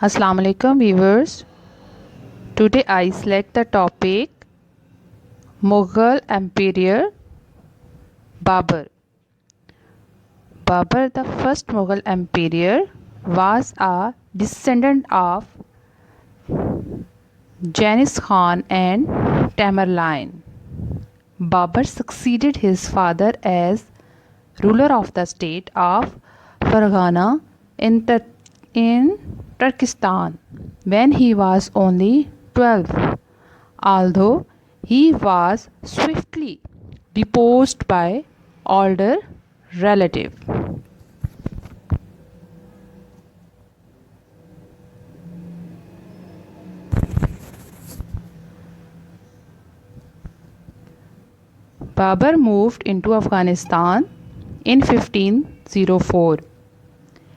Assalamu alaikum viewers. Today I select the topic Mughal Emperor Babur. Babur, the first Mughal emperor, was a descendant of Genghis Khan and Tamerlane. Babur succeeded his father as ruler of the state of Farghana in Turkestan when he was only 12, although he was swiftly deposed by older relative. Babur moved into Afghanistan in 1504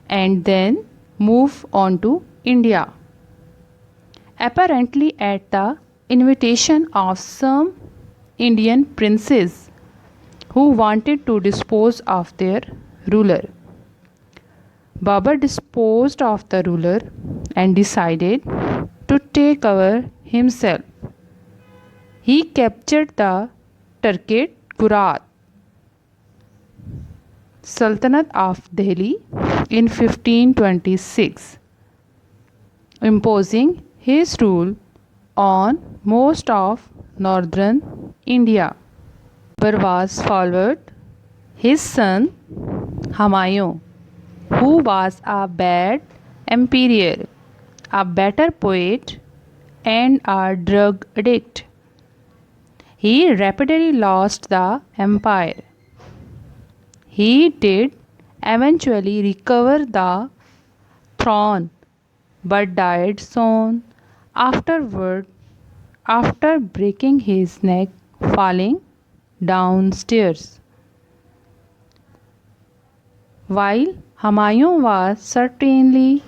and then moved on to India, apparently at the invitation of some Indian princes who wanted to dispose of their ruler. Babur disposed of the ruler and decided to take over himself. He captured the Turkic Gurat Sultanate of Delhi in 1526, imposing his rule on most of northern India. Babur was followed his son Humayun, who was a bad emperor, a better poet, and a drug addict. He rapidly lost the empire. He did eventually recover the throne but died soon afterward after breaking his neck falling downstairs. While Humayun was certainly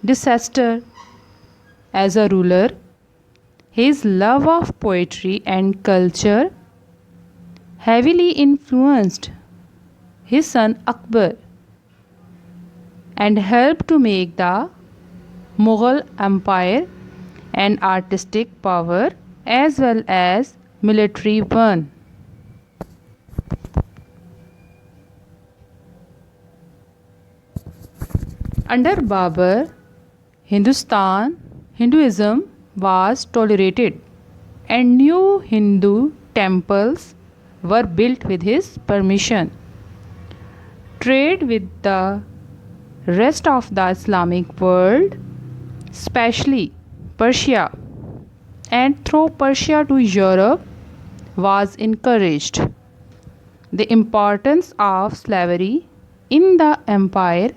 disaster as a ruler, his love of poetry and culture heavily influenced his son Akbar and helped to make the Mughal Empire an artistic power as well as military one. Under Babur, Hinduism was tolerated and new Hindu temples were built with his permission. Trade with the rest of the Islamic world, especially Persia, and through Persia to Europe, was encouraged. The importance of slavery in the empire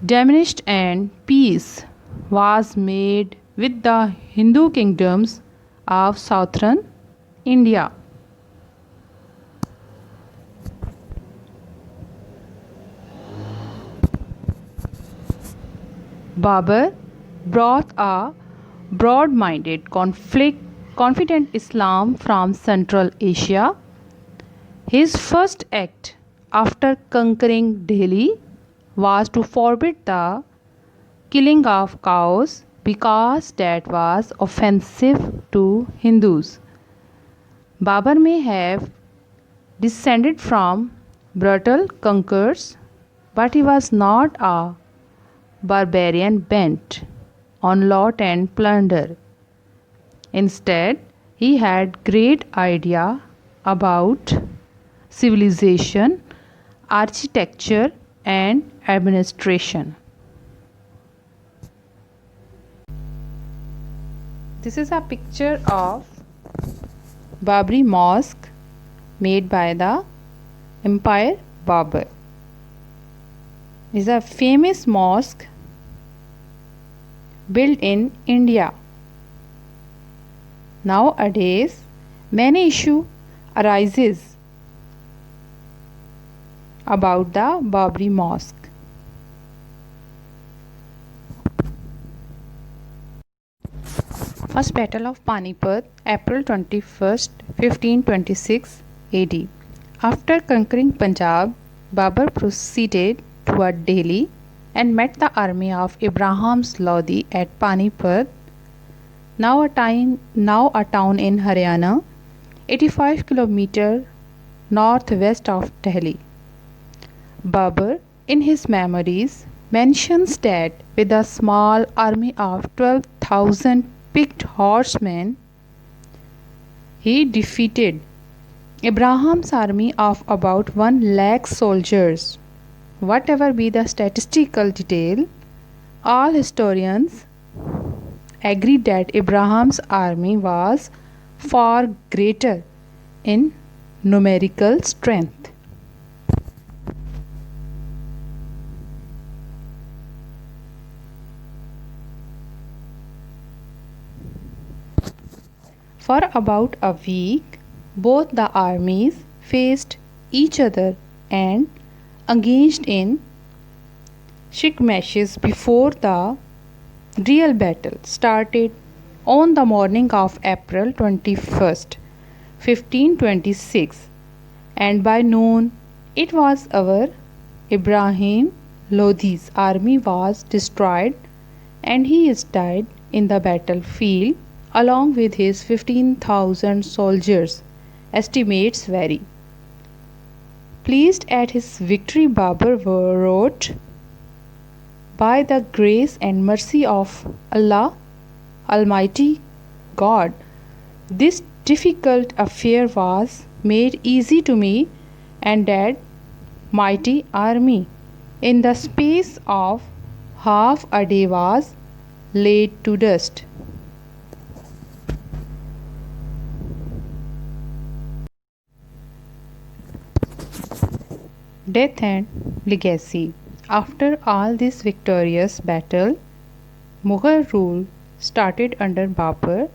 diminished and peace was made with the Hindu kingdoms of southern India. Babur brought a broad-minded, confident Islam from Central Asia. His first act after conquering Delhi was to forbid the killing of cows because that was offensive to Hindus. Babur may have descended from brutal conquerors, but he was not a barbarian bent on loot and plunder. Instead, he had great idea about civilization, architecture, and administration. This is a picture of Babri Mosque made by the Empire Babur. It is a famous mosque built in India. Nowadays, many issue arises about the Babri Mosque. First Battle of Panipat, April 21st, 1526 AD. After conquering Punjab, Babur proceeded toward Delhi and met the army of Ibrahim Lodi at Panipat, now a town in Haryana, 85 km northwest of Delhi. Babur, in his memories, mentions that with a small army of 12,000 picked horsemen, he defeated Ibrahim's army of about 1 lakh soldiers. Whatever be the statistical detail, all historians agree that Ibrahim's army was far greater in numerical strength. For about a week, both the armies faced each other and engaged in skirmishes before the real battle started on the morning of April 21st, 1526, and by noon it was over. Ibrahim Lodi's army was destroyed and he is died in the battlefield along with his 15,000 soldiers. Estimates vary. Pleased at his victory, Babur wrote, "By the grace and mercy of Allah, Almighty God, this difficult affair was made easy to me, and that mighty army, in the space of half a day, was laid to dust." Death and legacy. After all this victorious battle, Mughal rule started under Babur,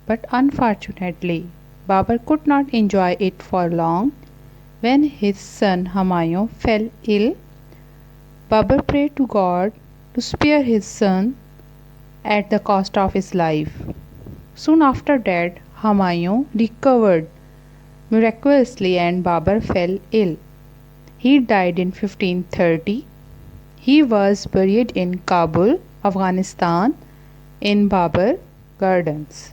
but unfortunately, Babur could not enjoy it for long. When his son Humayun fell ill, Babur prayed to God to spare his son at the cost of his life. Soon after that, Humayun recovered miraculously and Babur fell ill. He died in 1530. He was buried in Kabul, Afghanistan, in Babur Gardens.